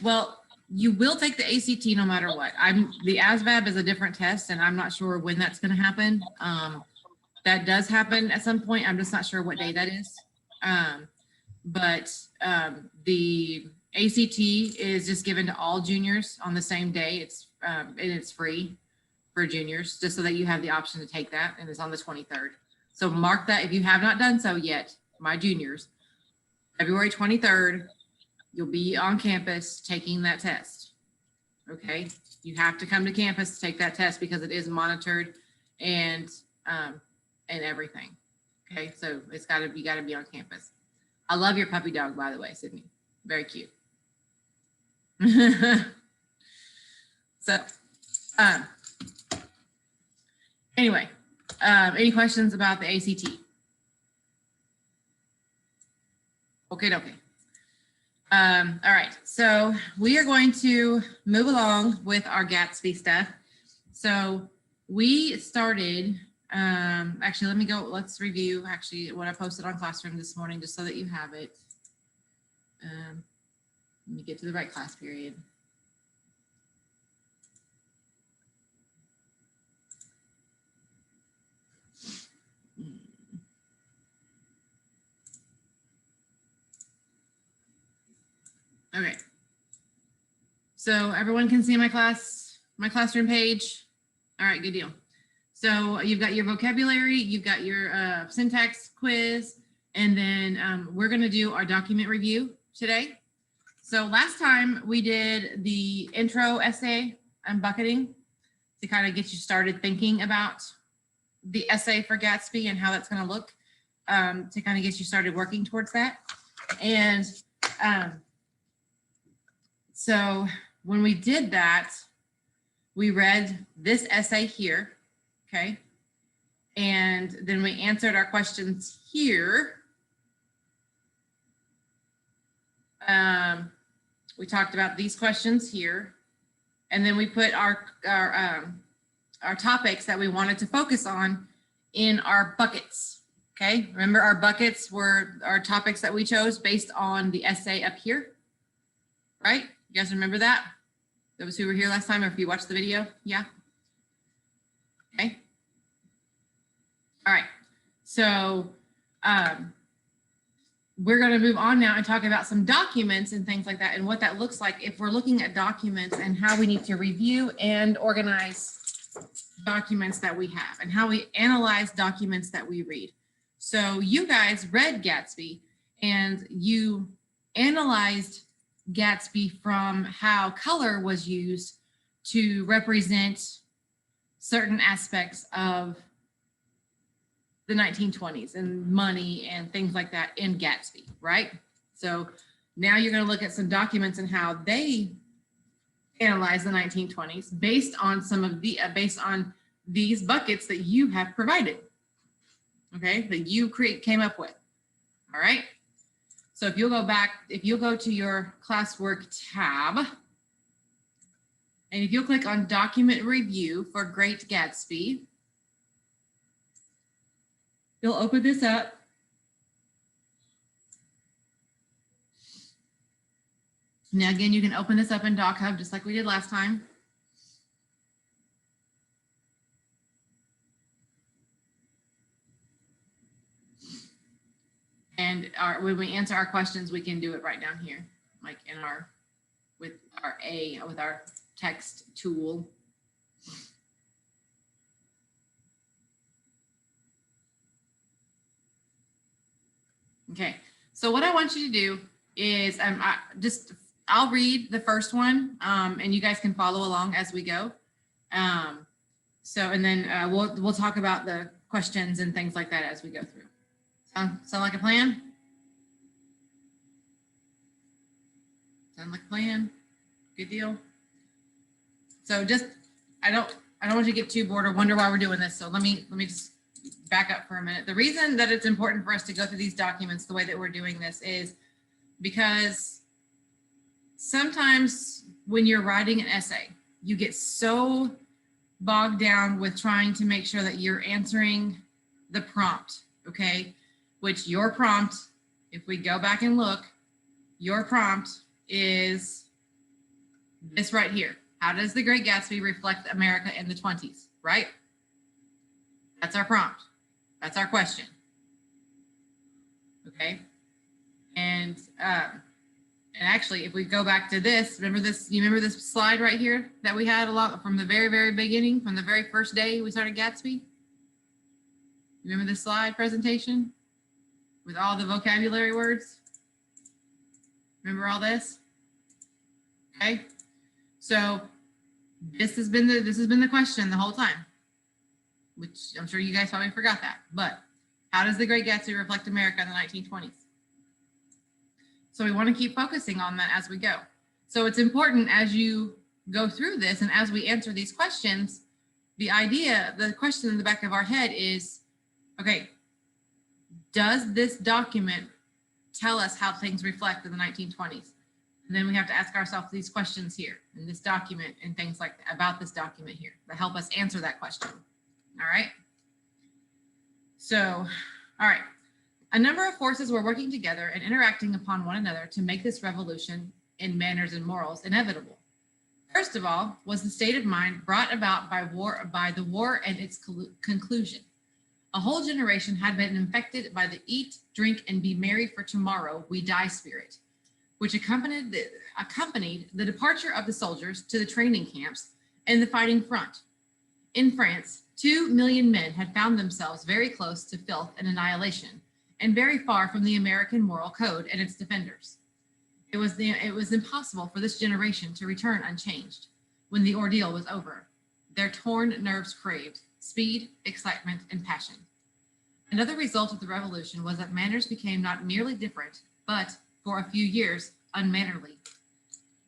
Well, you will take the ACT no matter what. The ASVAB is a different test, and I'm not sure when that's going to happen. That does happen at some point. I'm just not sure what day that is. But the ACT is just given to all juniors on the same day. And it's free for juniors, just so that you have the option to take that, and it's on the 23rd. So mark that if you have not done so yet, my juniors. February 23rd, you'll be on campus taking that test. Okay, you have to come to campus to take that test because it is monitored and everything. Okay, so you got to be on campus. I love your puppy dog, by the way, Sydney. Very cute. So, anyway, any questions about the ACT? Okay. All right, so we are going to move along with our Gatsby stuff. So we started, actually, let's review actually what I posted on Classroom this morning, just so that you have it. Let me get to the right class period. Okay. So everyone can see my classroom page. All right, good deal. So you've got your vocabulary, you've got your syntax quiz, and then we're going to do our document review today. So last time we did the intro essay and bucketing to kind of get you started thinking about the essay for Gatsby and how that's going to look, to kind of get you started working towards that. And so when we did that, we read this essay here, okay? And then we answered our questions here. We talked about these questions here. And then we put our topics that we wanted to focus on in our buckets, okay? Remember, our buckets were our topics that we chose based on the essay up here, right? You guys remember that? Those who were here last time, or if you watched the video, yeah? Okay. All right, so we're gonna move on now and talk about some documents and things like that and what that looks like if we're looking at documents and how we need to review and organize documents that we have and how we analyze documents that we read. So you guys read Gatsby and you analyzed Gatsby from how color was used to represent certain aspects of the 1920s and money and things like that in Gatsby, right? So now you're going to look at some documents and how they analyze the 1920s based on based on these buckets that you have provided, okay, that you came up with. All right. So if you'll go to your classwork tab, and if you'll click on document review for Great Gatsby, you'll open this up. Now, again, you can open this up in DocHub just like we did last time. And when we answer our questions, we can do it right down here, like in with our text tool. Okay, so what I want you to do is I'll read the first one, and you guys can follow along as we go. And then we'll talk about the questions and things like that as we go through. Sound like a plan? Sound like a plan? Good deal. So I don't want you to get too bored or wonder why we're doing this. So let me just back up for a minute. The reason that it's important for us to go through these documents the way that we're doing this is because sometimes when you're writing an essay, you get so bogged down with trying to make sure that you're answering the prompt, okay? Which your prompt, if we go back and look, your prompt is this right here. How does The Great Gatsby reflect America in the 20s, right? That's our prompt. That's our question. Okay. And actually, if we go back to this, remember this, you remember this slide right here that we had a lot from the very, very beginning, from the very first day we started Gatsby? Remember this slide presentation with all the vocabulary words? Remember all this? Okay. So this has been the question the whole time, which I'm sure you guys probably forgot that. But how does The Great Gatsby reflect America in the 1920s? So we want to keep focusing on that as we go. So it's important as you go through this and as we answer these questions, the question in the back of our head is, okay, does this document tell us how things reflect in the 1920s? And then we have to ask ourselves these questions here in this document and things like that, about this document here that help us answer that question. All right. So, all right. A number of forces were working together and interacting upon one another to make this revolution in manners and morals inevitable. First of all was the state of mind brought about by the war and its conclusion. A whole generation had been infected by the eat, drink, and be merry for tomorrow we die spirit, which accompanied the departure of the soldiers to the training camps and the fighting front. In France, 2 million men had found themselves very close to filth and annihilation, and very far from the American moral code and its defenders. It was impossible for this generation to return unchanged when the ordeal was over. Their torn nerves craved speed, excitement, and passion. Another result of the revolution was that manners became not merely different, but, for a few years, unmannerly.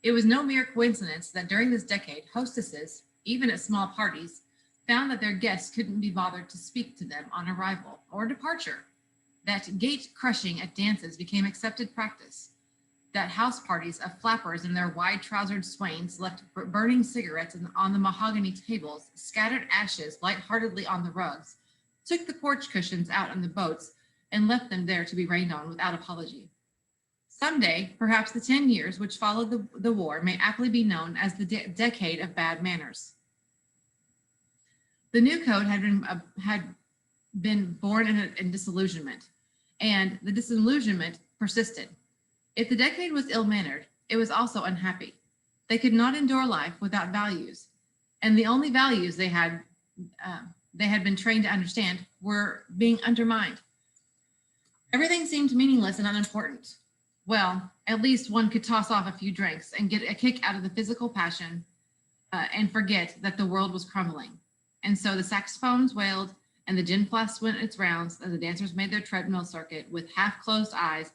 It was no mere coincidence that during this decade, hostesses, even at small parties, found that their guests couldn't be bothered to speak to them on arrival or departure, that gate crushing at dances became accepted practice, that house parties of flappers in their wide-trousered swains left burning cigarettes on the mahogany tables, scattered ashes lightheartedly on the rugs, took the porch cushions out on the boats, and left them there to be rained on without apology. Someday, perhaps the 10 years which followed the war may aptly be known as the decade of bad manners. The new code had been born in disillusionment, and the disillusionment persisted. If the decade was ill-mannered, it was also unhappy. They could not endure life without values, and the only values they had been trained to understand were being undermined. Everything seemed meaningless and unimportant. Well, at least one could toss off a few drinks and get a kick out of the physical passion and forget that the world was crumbling. And so the saxophones wailed and the gin flasks went its rounds as the dancers made their treadmill circuit with half-closed eyes,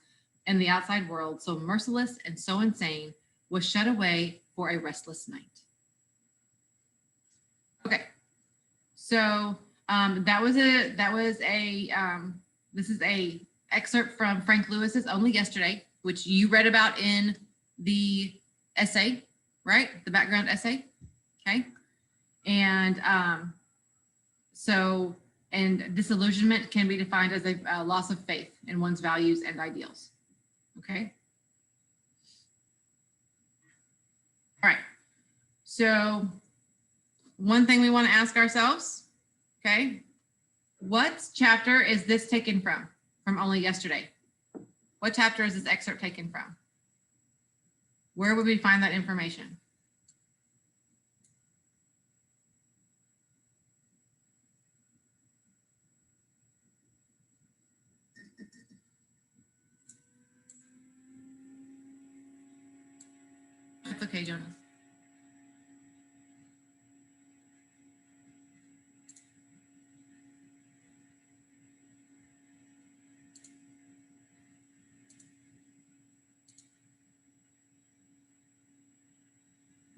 and the outside world, so merciless and so insane, was shut away for a restless night. Okay, so this is a excerpt from Frank Lewis's Only Yesterday, which you read about in the essay, right? The background essay, okay? And and disillusionment can be defined as a loss of faith in one's values and ideals, okay? All right, so one thing we want to ask ourselves, okay? What chapter is this taken from Only Yesterday? What chapter is this excerpt taken from? Where would we find that information? That's okay, Jonas.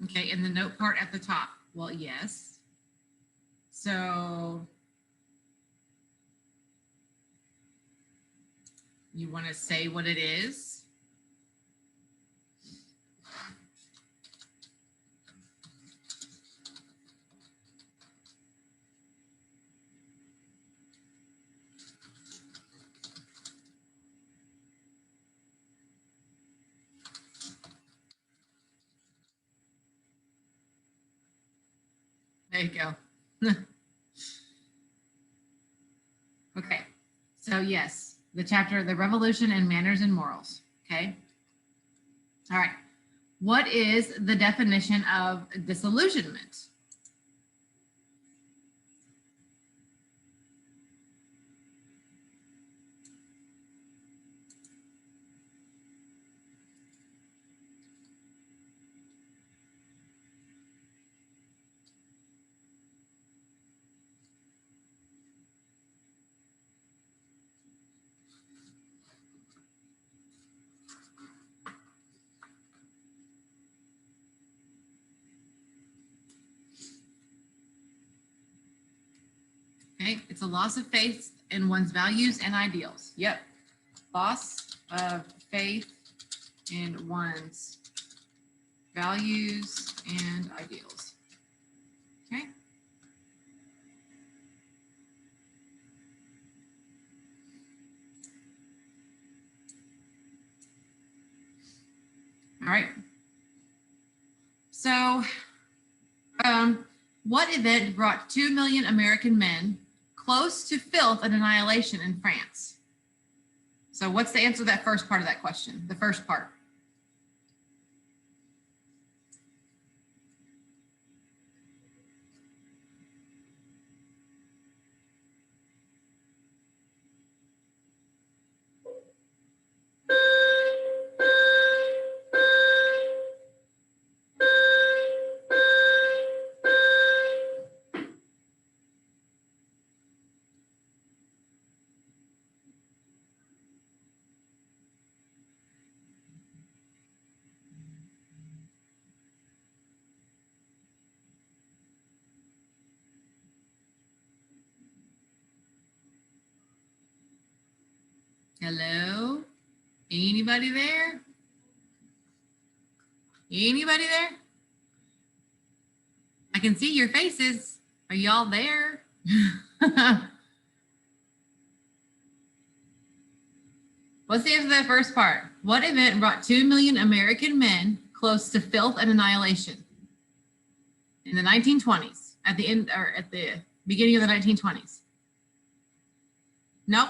Okay, in the note part at the top. Well, yes. So you want to say what it is? There you go. Okay. So yes, the chapter, the revolution in manners and morals. Okay. All right. What is the definition of disillusionment? Okay, it's a loss of faith in one's values and ideals. Yep. Loss of faith in one's values and ideals. Okay. All right. So, what event brought 2 million American men close to filth and annihilation in France? So what's the answer to that first part of that question? The first part. Hello? Anybody there? Anybody there? I can see your faces. Are y'all there? What's the answer to that first part? What event brought 2 million American men close to filth and annihilation in the 1920s, at the end or at the beginning of the 1920s? Nope,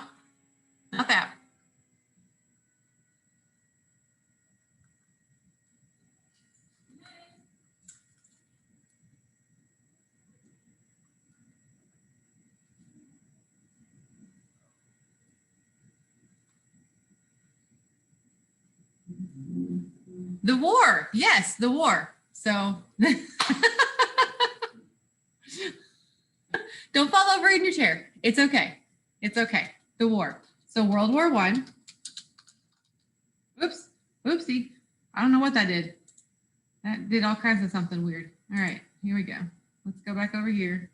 not that. The war. Yes, the war. So don't fall over in your chair. It's okay. It's okay. The war. So World War I. Oops. Oopsie. I don't know what that did. That did all kinds of something weird. All right, here we go. Let's go back over here.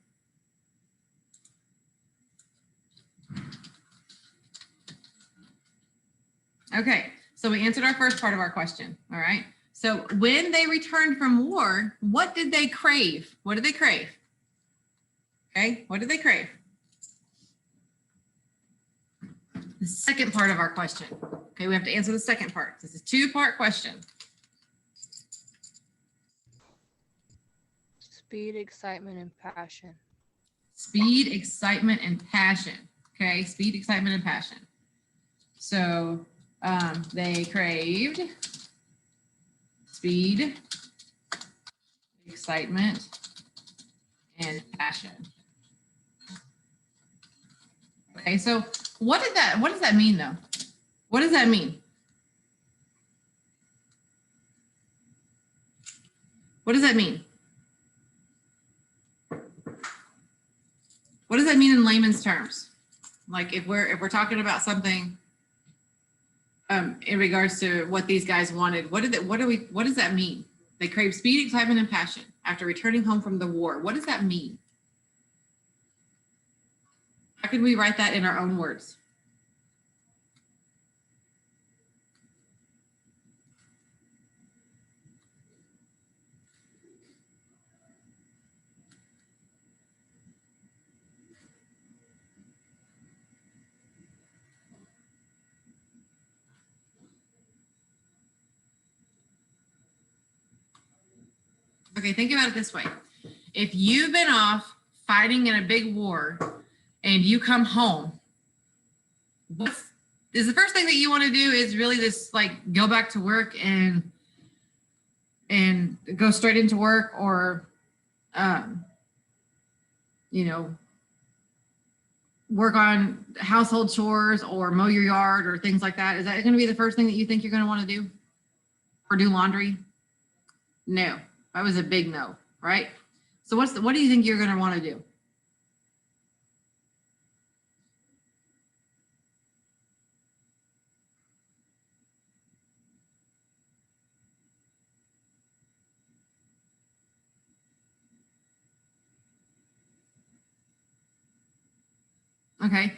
Okay, so we answered our first part of our question. All right. So when they returned from war, what did they crave? What did they crave? Okay, what did they crave? The second part of our question. Okay, we have to answer the second part. This is a two-part question. Speed, excitement, and passion. Speed, excitement, and passion. Okay, speed, excitement, and passion. So they craved speed, excitement, and passion. Okay, so what does that mean though? What does that mean? What does that mean? What does that mean in layman's terms? Like if we're talking about something in regards to what these guys wanted, what does that mean? They crave speed, excitement, and passion after returning home from the war. What does that mean? How could we write that in our own words? Okay, think about it this way. If you've been off fighting in a big war and you come home, is the first thing that you want to do is really just like go back to work and go straight into work, or you know, work on household chores or mow your yard or things like that? Is that going to be the first thing that you think you're going to want to do? Or do laundry? No, that was a big no, right? So what do you think you're going to want to do? Okay.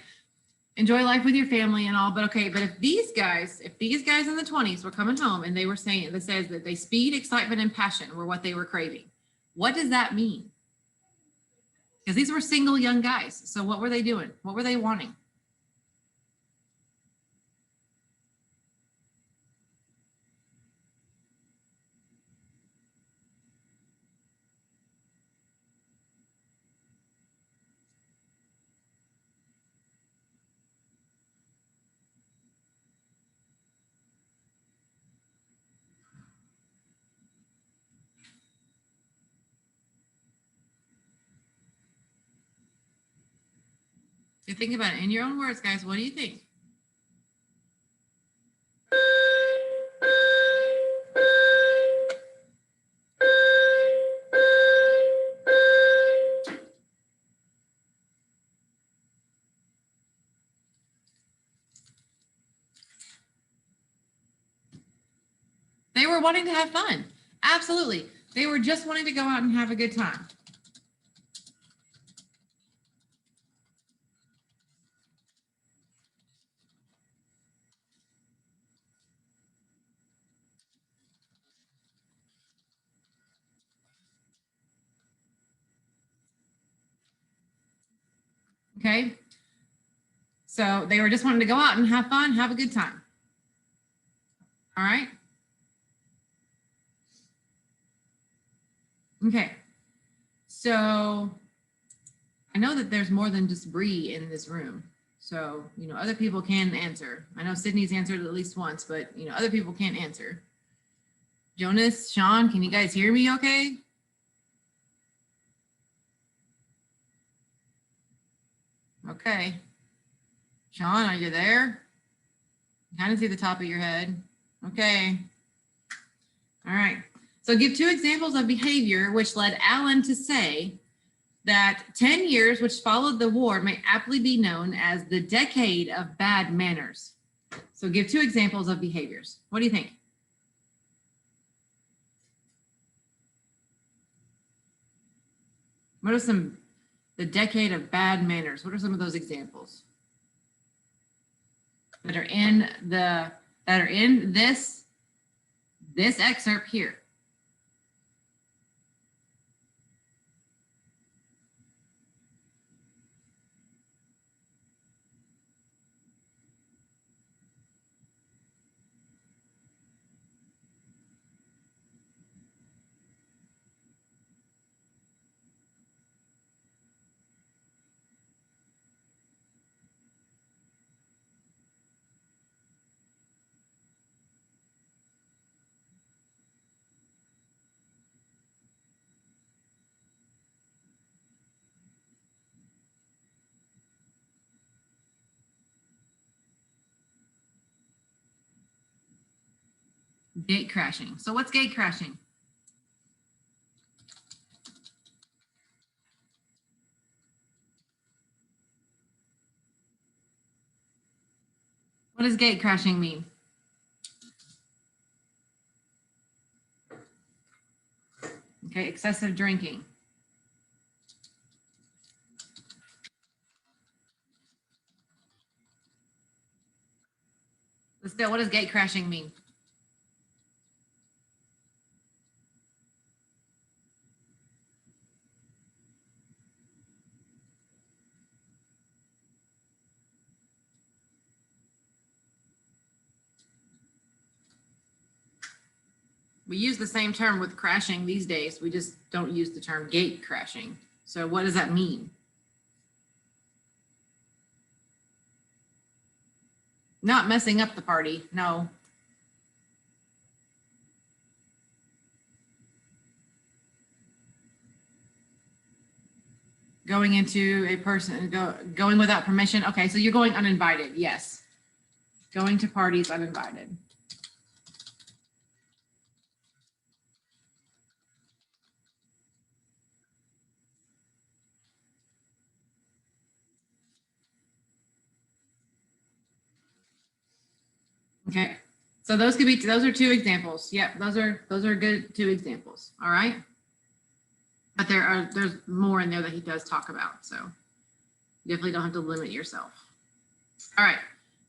Enjoy life with your family and all, but okay, but if these guys in the 20s were coming home and they were saying, that says that they speed, excitement, and passion were what they were craving, what does that mean? Because these were single young guys. So what were they doing? What were they wanting? So think about it in your own words, guys. What do you think? They were wanting to have fun. Absolutely. They were just wanting to go out and have a good time. Okay. So they were just wanting to go out and have fun, have a good time. All right. Okay. So I know that there's more than just Bree in this room. So, other people can answer. I know Sydney's answered at least once, but, other people can't answer. Jonas, Sean, can you guys hear me okay? Okay. Sean, are you there? I kind of see the top of your head. Okay. All right. So give 2 examples of behavior which led Alan to say that 10 years which followed the war may aptly be known as the decade of bad manners. So give 2 examples of behaviors. What do you think? What are the decade of bad manners? What are some of those examples that are in this excerpt here? Gate crashing. So what's gate crashing? What does gate crashing mean? Okay, excessive drinking. Let's go. What does gate crashing mean? We use the same term with crashing these days. We just don't use the term gate crashing. So what does that mean? Not messing up the party, no. Going into a person, going without permission. Okay, so you're going uninvited, yes. Going to parties uninvited. Okay, so those are two examples. Yep, those are good two examples. All right. But there's more in there that he does talk about. So you definitely don't have to limit yourself. All right.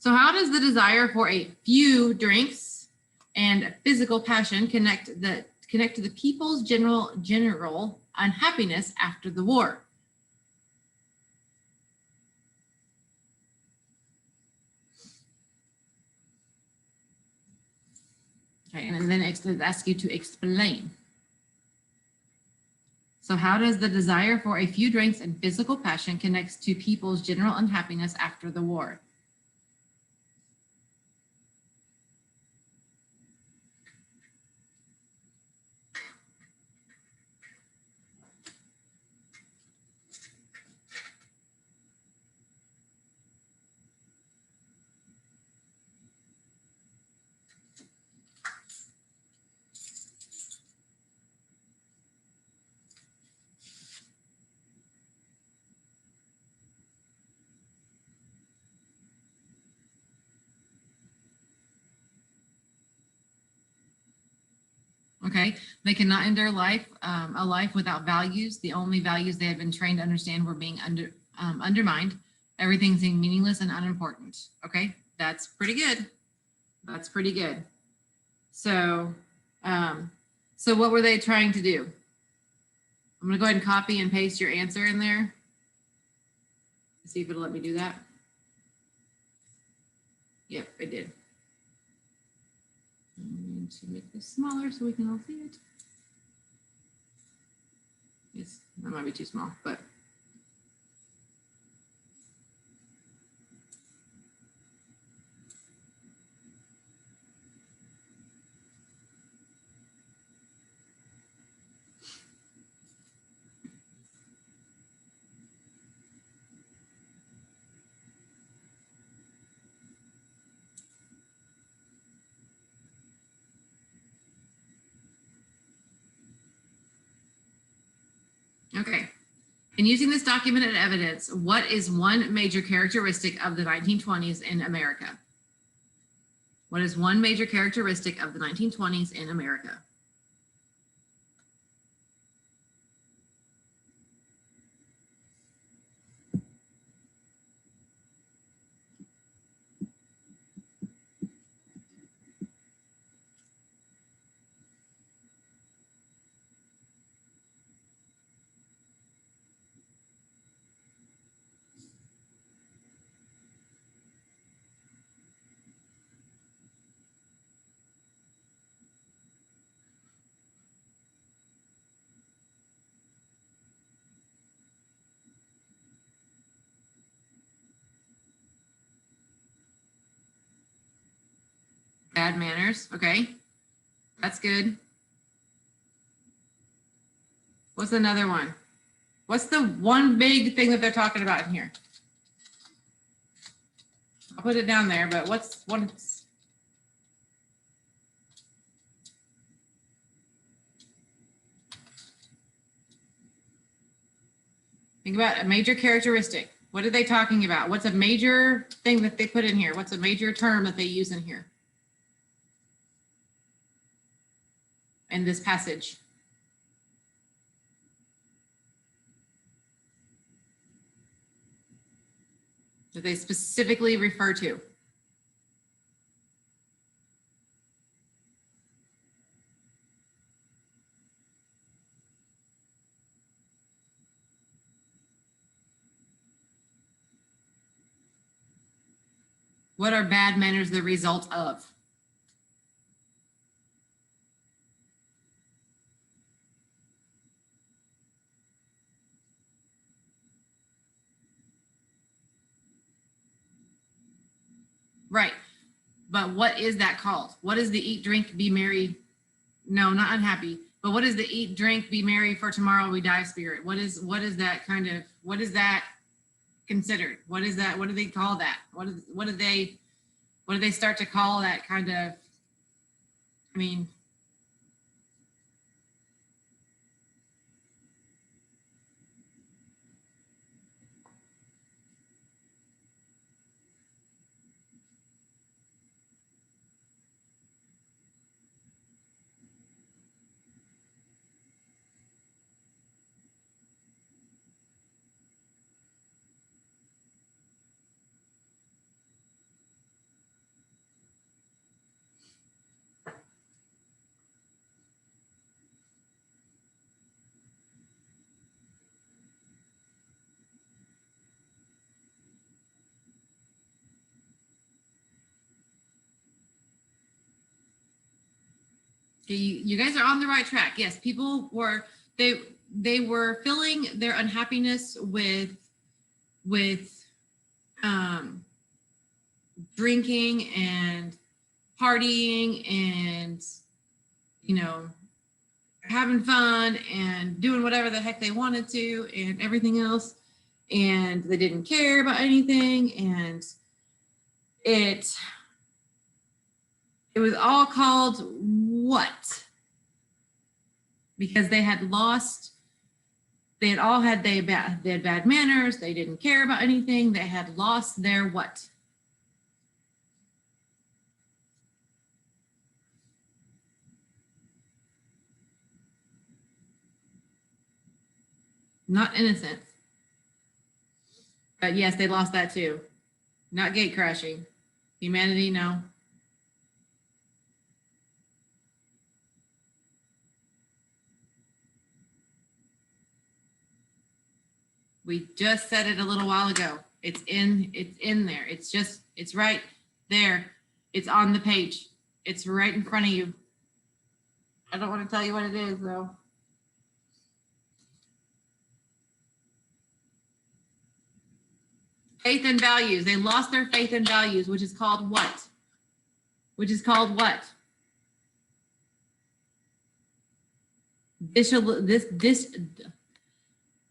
So how does the desire for a few drinks and physical passion connect to the people's general unhappiness after the war? Okay, and then it asks you to explain. So how does the desire for a few drinks and physical passion connects to people's general unhappiness after the war? Okay, they cannot endure a life without values. The only values they had been trained to understand were being undermined. Everything seemed meaningless and unimportant. Okay, that's pretty good. That's pretty good. So, so what were they trying to do? I'm gonna go ahead and copy and paste your answer in there. See if it'll let me do that. Yep, it did. I'm going to make this smaller so we can all see it. Yes, that might be too small, but. Okay. In using this document as evidence, what is one major characteristic of the 1920s in America? What is one major characteristic of the 1920s in America? Bad manners. Okay, that's good. What's another one? What's the one big thing that they're talking about in here? I'll put it down there, but what's one? Think about a major characteristic. What are they talking about? What's a major thing that they put in here? What's a major term that they use in here? In this passage. That they specifically refer to. What are bad manners the result of? But what is that called? What is the eat, drink, be merry? No, not unhappy. But what is the eat, drink, be merry, for tomorrow we die spirit? What is that kind of, what is that considered? What is that? What do they call that? What do they start to call that kind of, I mean, you guys are on the right track. Yes, people were, they were filling their unhappiness with drinking and partying and, you know, having fun and doing whatever the heck they wanted to and everything else. And they didn't care about anything. And it was all called what? Because they had lost, they had bad manners, they didn't care about anything, they had lost their what? Not innocence. But yes, they lost that too. Not gate crashing. Humanity, no. We just said it a little while ago. It's in there. It's right there. It's on the page. It's right in front of you. I don't want to tell you what it is though. Faith and values. They lost their faith and values, which is called what? Which is called what?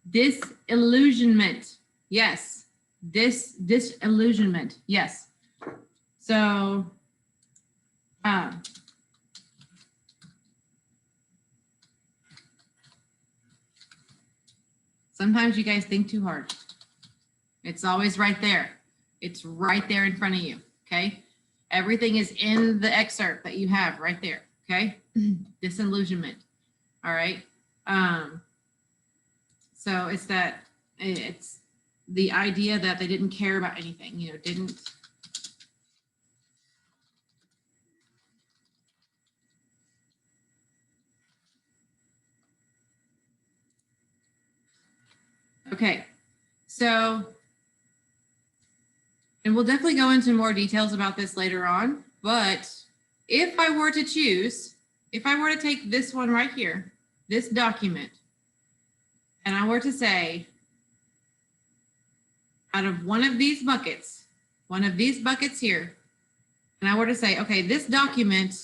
Disillusionment. Yes. Disillusionment. Yes. So, sometimes you guys think too hard. It's always right there. It's right there in front of you. Okay. Everything is in the excerpt that you have right there. Okay. Disillusionment. All right. So it's the idea that they didn't care about anything, you know, didn't. Okay. So, and we'll definitely go into more details about this later on, but if I were to choose, if I were to take this one right here, this document, and I were to say, out of one of these buckets here, and I were to say, okay, this document,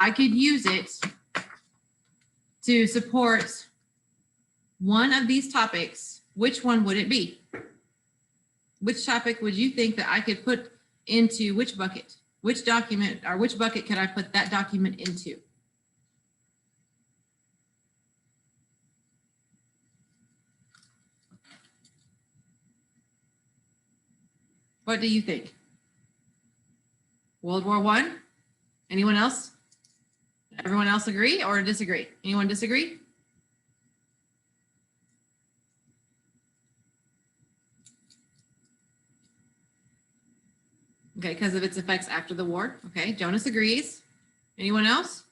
I could use it to support one of these topics, which one would it be? Which topic would you think that I could put into which bucket? Which document or which bucket could I put that document into? What do you think? World War I? Anyone else? Everyone else agree or disagree? Anyone disagree? Okay, because of its effects after the war. Okay, Jonas agrees. Anyone else?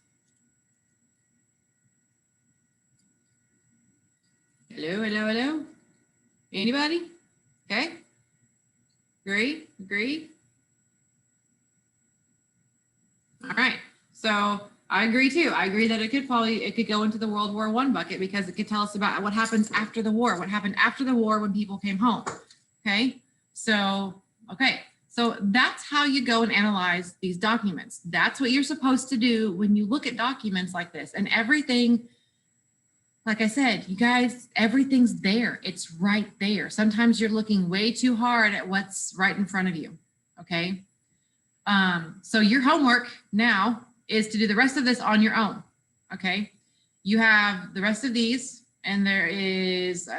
Hello, hello, hello. Anybody? Okay. Agree? All right. So I agree too. I agree that it could go into the World War I bucket because it could tell us about what happens after the war, what happened after the war when people came home. Okay. So So that's how you go and analyze these documents. That's what you're supposed to do when you look at documents like this. And everything, like I said, you guys, everything's there. It's right there. Sometimes you're looking way too hard at what's right in front of you. Okay. So your homework now is to do the rest of this on your own. Okay. You have the rest of these, and there is,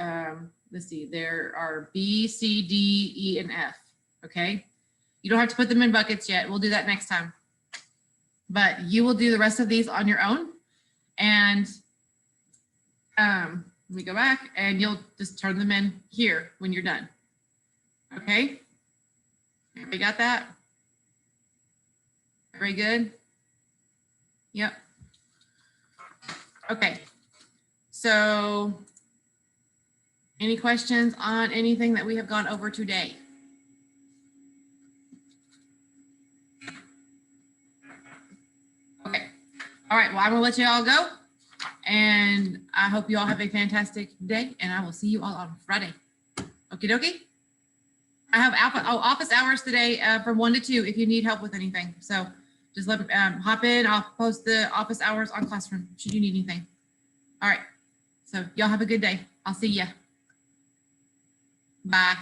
let's see, there are B, C, D, E, and F. Okay. You don't have to put them in buckets yet. We'll do that next time. But you will do the rest of these on your own. And let me go back, and you'll just turn them in here when you're done. Okay. We got that? Very good. Yep. Okay. So any questions on anything that we have gone over today? Okay. All right. Well, I'm going to let you all go. And I hope you all have a fantastic day. And I will see you all on Friday. Okie dokie. I have office hours today from 1 to 2 if you need help with anything. So just let hop in. I'll post the office hours on Classroom should you need anything. All right. So y'all have a good day. I'll see ya. Bye.